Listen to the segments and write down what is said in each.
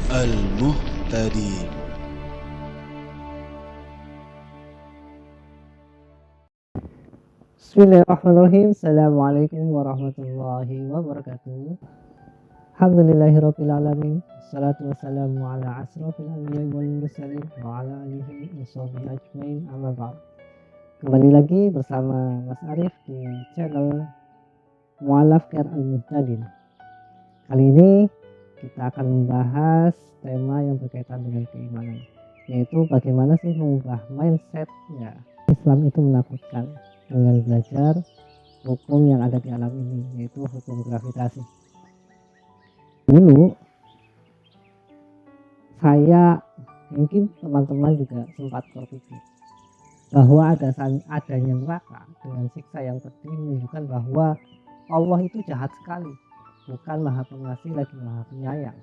المهتدين. Bismillahirrahmanirrahim. Assalamualaikum warahmatullahi wabarakatuh. Alhamdulillahirrabbilalamin. Assalatu wassalamu ala asrafil anbiya'i wal mursalin wa ala alihi wa sahbihi ajmain, amma ba'd. Kembali lagi bersama Mas Arif di channel Mu'alaf Care Al-Muhtadin. Kali ini kita akan membahas tema yang berkaitan dengan keimanan, yaitu bagaimana sih mengubah mindset ya Islam itu menakutkan dengan belajar hukum yang ada di alam ini, yaitu hukum gravitasi. Dulu saya, mungkin teman-teman juga sempat berpikir bahwa adanya neraka dengan siksa yang pedih menunjukkan bahwa Allah itu jahat sekali, bukan maha pengasih lagi maha penyayang,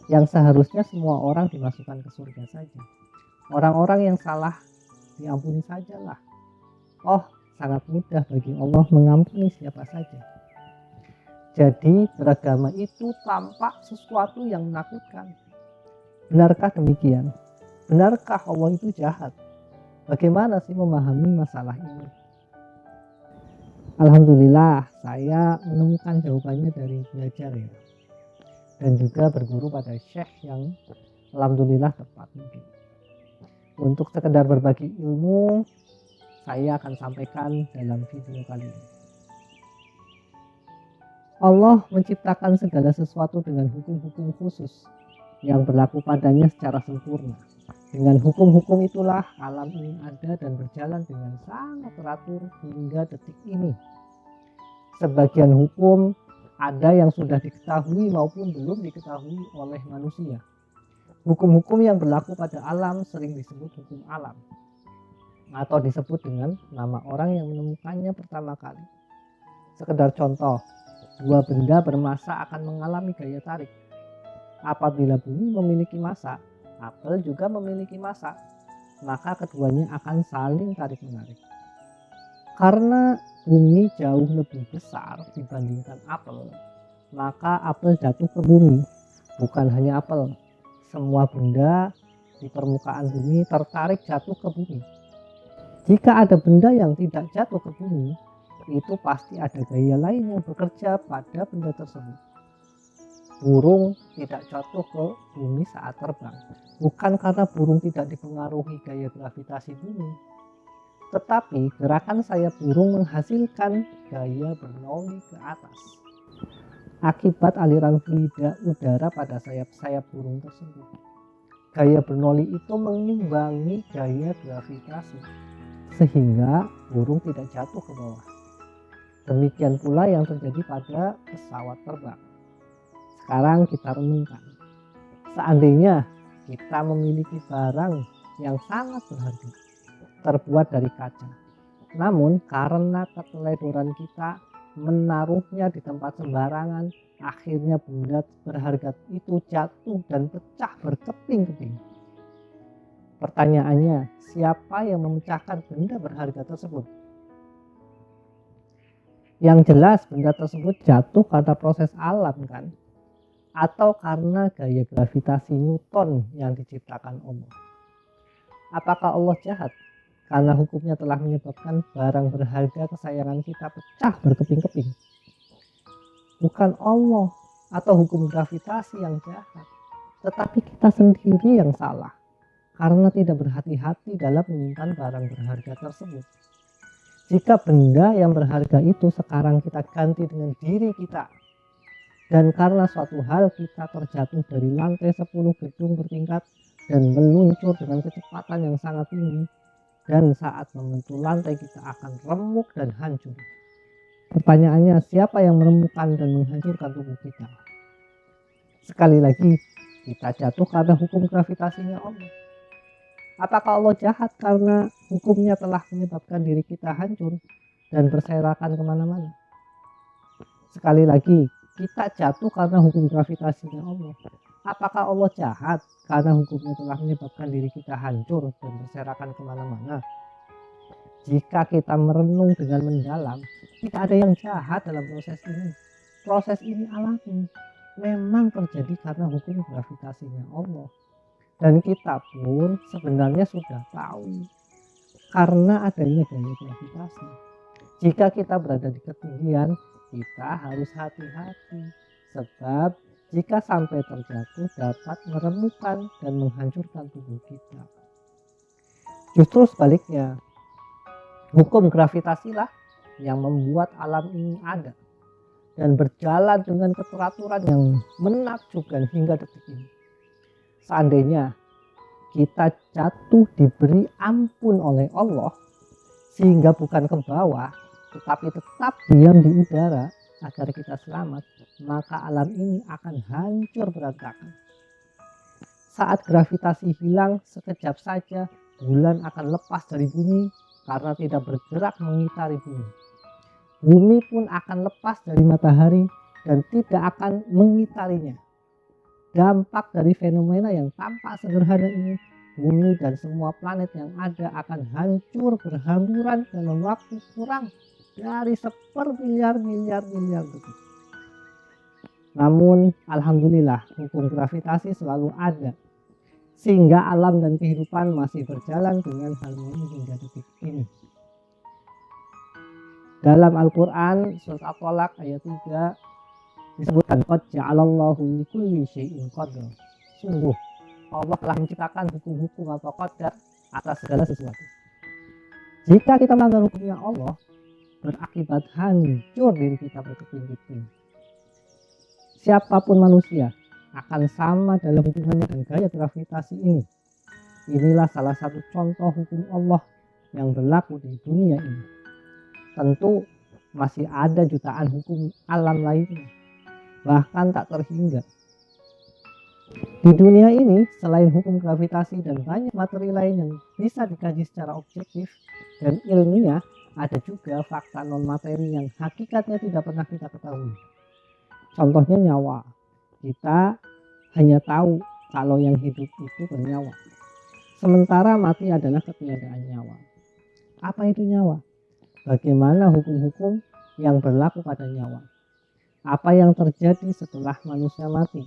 yang seharusnya semua orang dimasukkan ke surga saja. Orang-orang yang salah diampuni sajalah. Oh, sangat mudah bagi Allah mengampuni siapa saja. Jadi beragama itu tampak sesuatu yang menakutkan. Benarkah demikian? Benarkah Allah itu jahat? Bagaimana sih memahami masalah ini? Alhamdulillah saya menemukan jawabannya dari belajar ya, dan juga berguru pada syekh yang alhamdulillah tepat mungkin. Untuk sekedar berbagi ilmu, saya akan sampaikan dalam video kali ini. Allah menciptakan segala sesuatu dengan hukum-hukum khusus yang berlaku padanya secara sempurna. Dengan hukum-hukum itulah alam ini ada dan berjalan dengan sangat teratur hingga detik ini. Sebagian hukum ada yang sudah diketahui maupun belum diketahui oleh manusia. Hukum-hukum yang berlaku pada alam sering disebut hukum alam, atau disebut dengan nama orang yang menemukannya pertama kali. Sekedar contoh, dua benda bermassa akan mengalami gaya tarik. Apabila bumi memiliki massa, apel juga memiliki massa, maka keduanya akan saling tarik-menarik. Karena bumi jauh lebih besar dibandingkan apel, maka apel jatuh ke bumi. Bukan hanya apel, semua benda di permukaan bumi tertarik jatuh ke bumi. Jika ada benda yang tidak jatuh ke bumi, itu pasti ada gaya lain yang bekerja pada benda tersebut. Burung tidak jatuh ke bumi saat terbang, bukan karena burung tidak dipengaruhi gaya gravitasi bumi, tetapi gerakan sayap burung menghasilkan gaya bernoli ke atas. Akibat aliran fluida udara pada sayap-sayap burung tersebut, gaya bernoli itu mengimbangi gaya gravitasi, sehingga burung tidak jatuh ke bawah. Demikian pula yang terjadi pada pesawat terbang. Sekarang kita renungkan, seandainya kita memiliki barang yang sangat berharga, terbuat dari kaca, namun karena keteledoran kita menaruhnya di tempat sembarangan, akhirnya benda berharga itu jatuh dan pecah berkeping-keping. Pertanyaannya, siapa yang memecahkan benda berharga tersebut? Yang jelas benda tersebut jatuh karena proses alam kan? Atau karena gaya gravitasi Newton yang diciptakan Allah. Apakah Allah jahat karena hukumnya telah menyebabkan barang berharga kesayangan kita pecah berkeping-keping? Bukan Allah atau hukum gravitasi yang jahat, tetapi kita sendiri yang salah karena tidak berhati-hati dalam menyimpan barang berharga tersebut. Jika benda yang berharga itu sekarang kita ganti dengan diri kita, dan karena suatu hal kita terjatuh dari lantai 10 gedung bertingkat dan meluncur dengan kecepatan yang sangat tinggi, dan saat menyentuh lantai kita akan remuk dan hancur. Pertanyaannya, siapa yang menemukan dan menghancurkan tubuh kita? Sekali lagi, kita jatuh karena hukum gravitasinya Allah. Apakah Allah jahat karena hukumnya telah menyebabkan diri kita hancur dan berserakan kemana-mana? Sekali lagi, kita jatuh karena hukum gravitasinya Allah. Apakah Allah jahat karena hukumnya telah menyebabkan diri kita hancur dan berserakan kemana-mana? Jika kita merenung dengan mendalam, tidak ada yang jahat dalam proses ini. Proses ini alami. memang terjadi karena hukum gravitasinya Allah. Dan kita pun sebenarnya sudah tahu karena adanya gaya gravitasi. Jika kita berada di ketinggian, kita harus hati-hati. Sebab jika sampai terjatuh dapat meremukkan dan menghancurkan tubuh kita. Justru sebaliknya, hukum gravitasilah yang membuat alam ini ada dan berjalan dengan keteraturan yang menakjubkan hingga detik ini. Seandainya kita jatuh diberi ampun oleh Allah sehingga bukan ke bawah tetapi tetap diam di udara agar kita selamat, maka alam ini akan hancur berantakan. Saat gravitasi hilang sekejap saja, bulan akan lepas dari bumi karena tidak bergerak mengitari bumi. Bumi pun akan lepas dari matahari dan tidak akan mengitarinya. Dampak dari fenomena yang tampak sederhana ini, bumi dan semua planet yang ada akan hancur berhamburan dalam waktu kurang dari sepermiliar-miliar detik. Namun alhamdulillah hukum gravitasi selalu ada sehingga alam dan kehidupan masih berjalan dengan harmoni hingga detik ini. Dalam Al-Quran surat At-Tolaq ayat 3 disebutkan qad ja'alallahu likulli syai'in qadar. Sungguh Allah telah menciptakan hukum-hukum atau qadar atas segala sesuatu. Jika kita melanggar hukumnya Allah, berakibat hancur diri kita berkeping-keping. Siapapun manusia akan sama dalam hubungannya dengan gaya gravitasi ini. Inilah salah satu contoh hukum Allah yang berlaku di dunia ini. Tentu masih ada jutaan hukum alam lainnya, bahkan tak terhingga. Di dunia ini, selain hukum gravitasi dan banyak materi lain yang bisa dikaji secara objektif dan ilmiah, ada juga fakta non-materi yang hakikatnya tidak pernah kita ketahui. Contohnya nyawa. Kita hanya tahu kalau yang hidup itu bernyawa. Sementara mati adalah ketiadaan nyawa. Apa itu nyawa? Bagaimana hukum-hukum yang berlaku pada nyawa? Apa yang terjadi setelah manusia mati?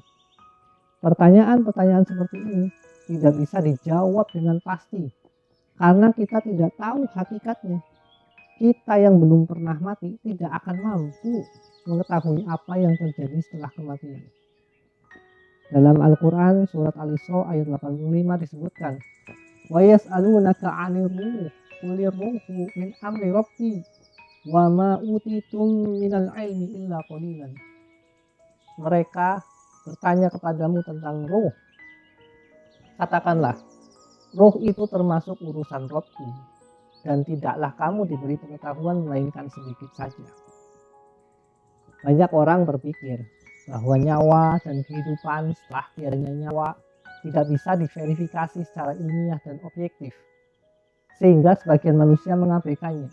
Pertanyaan-pertanyaan seperti ini tidak bisa dijawab dengan pasti karena kita tidak tahu hakikatnya. Kita yang belum pernah mati tidak akan mampu mengetahui apa yang terjadi setelah kematian. Dalam Al-Quran surat Al-Isra ayat 85 disebutkan, wa yas'alunaka 'anir ruh qulir ruhu min amri rabbi wa ma utitum minal ilmi illa qalilan. Mereka bertanya kepadamu tentang ruh. Katakanlah, ruh itu termasuk urusan Rabbi dan tidaklah kamu diberi pengetahuan melainkan sedikit saja. Banyak orang berpikir bahwa nyawa dan kehidupan setelah tiadanya nyawa tidak bisa diverifikasi secara ilmiah dan objektif, sehingga sebagian manusia mengabaikannya.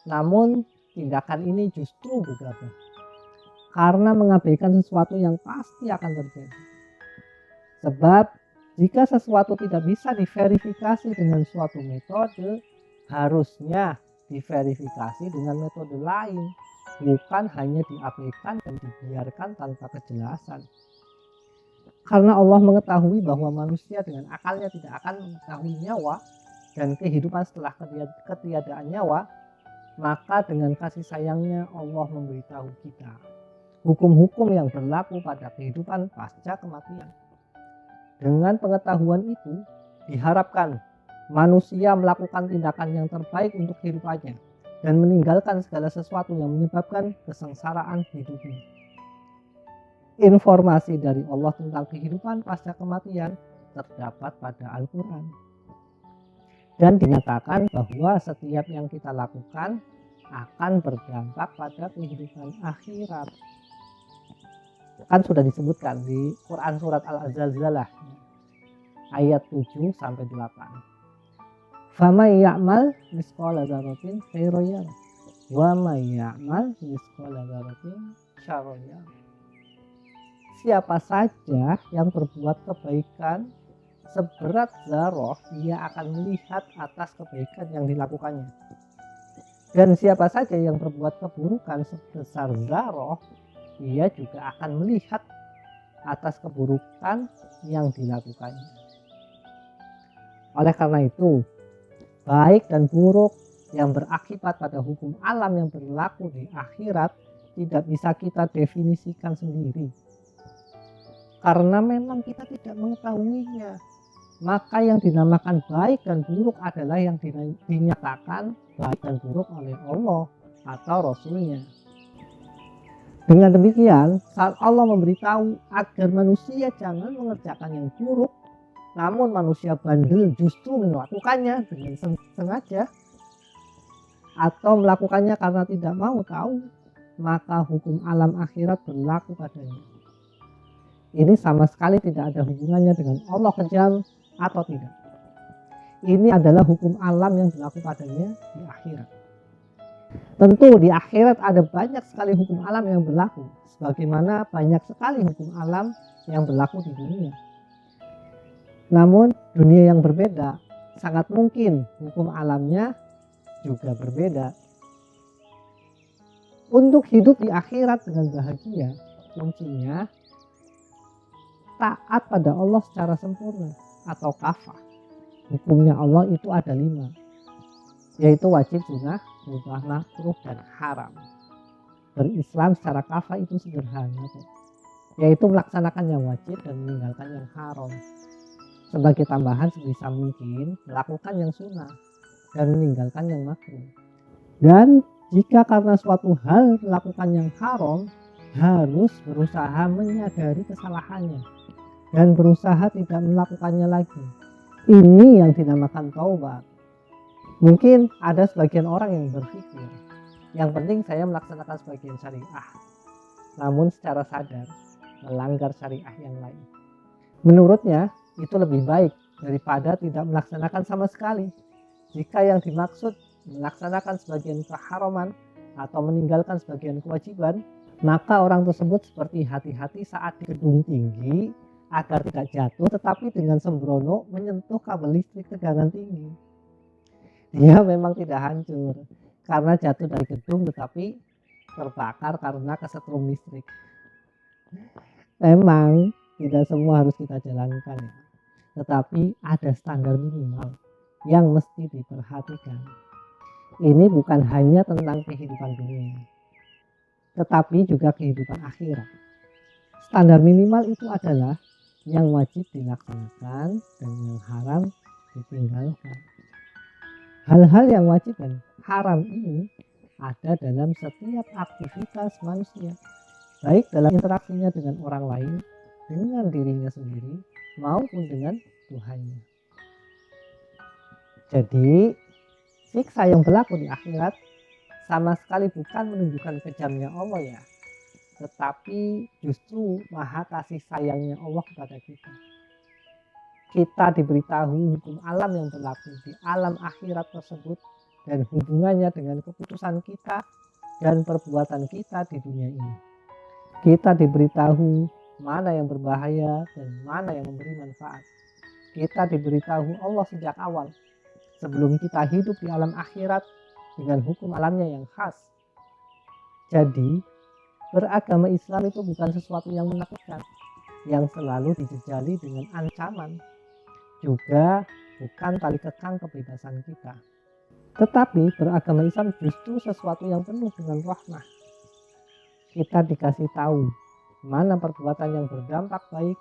Namun tindakan ini justru gegabah karena mengabaikan sesuatu yang pasti akan terjadi. Sebab jika sesuatu tidak bisa diverifikasi dengan suatu metode, harusnya diverifikasi dengan metode lain, bukan hanya diabaikan dan dibiarkan tanpa kejelasan. Karena Allah mengetahui bahwa manusia dengan akalnya tidak akan mengetahui nyawa dan kehidupan setelah ketiadaan nyawa, maka dengan kasih sayangnya Allah memberitahu kita hukum-hukum yang berlaku pada kehidupan pasca kematian. Dengan pengetahuan itu diharapkan manusia melakukan tindakan yang terbaik untuk kehidupannya dan meninggalkan segala sesuatu yang menyebabkan kesengsaraan hidup ini. Informasi dari Allah tentang kehidupan pasca kematian terdapat pada Al-Quran. Dan dinyatakan bahwa setiap yang kita lakukan akan berdampak pada kehidupan akhirat. Kan sudah disebutkan di Quran surat Al-Zalzalah ayat 7 sampai 8. Faman ya'mal misqala dzarratin khairan yarah wa man ya'mal misqala dzarratin syarran yarah. Siapa saja yang berbuat kebaikan seberat zarah, ia akan melihat atas kebaikan yang dilakukannya. Dan siapa saja yang berbuat keburukan sebesar zarah, ia juga akan melihat atas keburukan yang dilakukannya. Oleh karena itu, baik dan buruk yang berakibat pada hukum alam yang berlaku di akhirat tidak bisa kita definisikan sendiri. Karena memang kita tidak mengetahuinya. Maka yang dinamakan baik dan buruk adalah yang dinyatakan baik dan buruk oleh Allah atau Rasulnya. Dengan demikian, saat Allah memberitahu agar manusia jangan mengerjakan yang buruk, namun manusia bandel justru melakukannya dengan sengaja atau melakukannya karena tidak mau tahu, maka hukum alam akhirat berlaku padanya. Ini sama sekali tidak ada hubungannya dengan Allah kejam atau tidak. Ini adalah hukum alam yang berlaku padanya di akhirat. Tentu di akhirat ada banyak sekali hukum alam yang berlaku, sebagaimana banyak sekali hukum alam yang berlaku di dunia. Namun dunia yang berbeda, sangat mungkin hukum alamnya juga berbeda. Untuk hidup di akhirat dengan bahagia, kuncinya taat pada Allah secara sempurna atau kafah. Hukumnya Allah itu ada 5, yaitu wajib, sunnah, mubah, makruh, dan haram. Berislam secara kafah itu sederhana, yaitu melaksanakan yang wajib dan meninggalkan yang haram. Sebagai tambahan sebisa mungkin melakukan yang sunnah dan meninggalkan yang makruh. Dan jika karena suatu hal melakukan yang haram, harus berusaha menyadari kesalahannya dan berusaha tidak melakukannya lagi. Ini yang dinamakan taubat. Mungkin ada sebagian orang yang berpikir, yang penting saya melaksanakan sebagian syariah, namun secara sadar melanggar syariah yang lain. Menurutnya itu lebih baik daripada tidak melaksanakan sama sekali. Jika yang dimaksud melaksanakan sebagian keharaman atau meninggalkan sebagian kewajiban, maka orang tersebut seperti hati-hati saat di gedung tinggi agar tidak jatuh, tetapi dengan sembrono menyentuh kabel listrik tegangan tinggi. Dia memang tidak hancur karena jatuh dari gedung, tetapi terbakar karena kesetrum listrik. Memang tidak semua harus kita jalankan, ya. Tetapi ada standar minimal yang mesti diperhatikan. Ini bukan hanya tentang kehidupan dunia, tetapi juga kehidupan akhirat. Standar minimal itu adalah yang wajib dilaksanakan dan yang haram ditinggalkan. Hal-hal yang wajib dan haram ini ada dalam setiap aktivitas manusia, baik dalam interaksinya dengan orang lain, dengan dirinya sendiri, maupun dengan Tuhannya. Jadi, siksa yang berlaku di akhirat sama sekali bukan menunjukkan kejamnya Allah, ya, tetapi justru maha kasih sayangnya Allah kepada kita. Kita diberitahu hukum alam yang berlaku di alam akhirat tersebut dan hubungannya dengan keputusan kita dan perbuatan kita di dunia ini. Kita diberitahu mana yang berbahaya dan mana yang memberi manfaat. Kita diberitahu Allah sejak awal, sebelum kita hidup di alam akhirat dengan hukum alamnya yang khas. Jadi, beragama Islam itu bukan sesuatu yang menakutkan, yang selalu dijejali dengan ancaman. Juga bukan tali kekang kebebasan kita. Tetapi beragama Islam justru sesuatu yang penuh dengan rahmah. Kita dikasih tahu mana perbuatan yang berdampak baik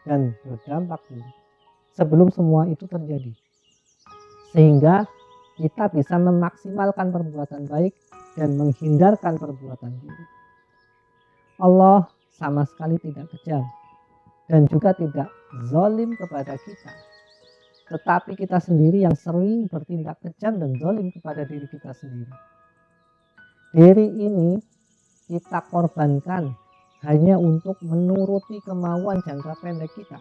dan berdampak buruk sebelum semua itu terjadi, sehingga kita bisa memaksimalkan perbuatan baik dan menghindarkan perbuatan buruk. Allah sama sekali tidak kejam dan juga tidak zalim kepada kita, tetapi kita sendiri yang sering bertindak kejam dan zalim kepada diri kita sendiri. Diri ini kita korbankan hanya untuk menuruti kemauan jangka pendek kita,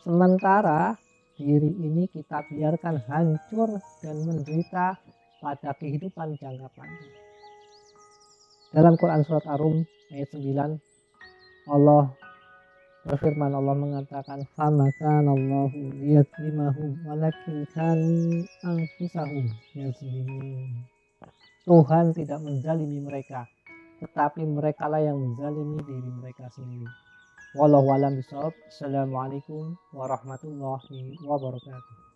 sementara diri ini kita biarkan hancur dan menderita pada kehidupan jangka panjang. Dalam Quran surat Ar-Rum ayat 9, Allah berfirman, Allah mengatakan, "Fama kana Allahu liyadzlimahum walakin kanu anfusahum yazlimun." Tuhan tidak menzalimi mereka, tetapi merekalah yang menzalimi diri mereka sendiri. Wallahu a'lam bishawab. Assalamualaikum warahmatullahi wabarakatuh.